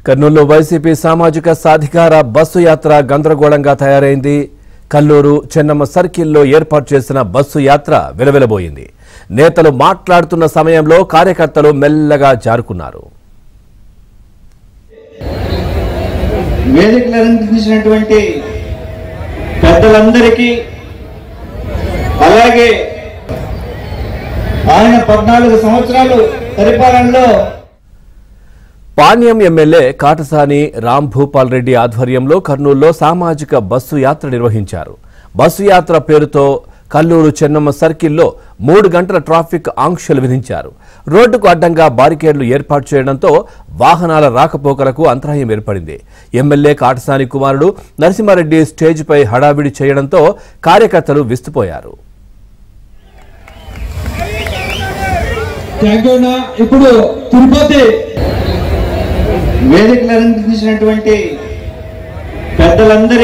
కర్నూలులో వైసీపీ సామాజిక సాధికార బస్సు యాత్ర గందరగోళంగా తయారైంది. కల్లూరు చెన్నమ్మ సర్కిల్లో ఏర్పాటు చేసిన బస్సు యాత్ర వెలవెలబోయింది. నేతలు మాట్లాడుతున్న సమయంలో కార్యకర్తలు మెల్లగా జారుకున్నారు. వేదికలు అలంకరించినటువంటి పెద్దలందరికీ అలాగే ఆయన 14 సంవత్సరాలు పరిపాలనలో పాణ్యం ఎమ్మెల్యే కాటసాని రామ్ భూపాల్ రెడ్డి ఆధ్వర్యంలో కర్నూలులో సామాజిక బస్సు యాత్ర నిర్వహించారు. బస్సు యాత్ర పేరుతో కల్లూరు చెన్నమ్మ సర్కిల్లో 3 గంటల ట్రాఫిక్ ఆంక్షలు విధించారు. రోడ్డుకు అడ్డంగా బారికేడ్లు ఏర్పాటు చేయడంతో వాహనాల రాకపోకలకు అంతరాయం ఏర్పడింది. ఎమ్మెల్యే కాటసాని కుమారుడు నరసింహారెడ్డి స్టేజ్పై హడావిడి చేయడంతో కార్యకర్తలు విస్తుపోయారు. ఇప్పుడు తిరుపతి వేదికలు అలంకరించినటువంటి పెద్దలందరికీ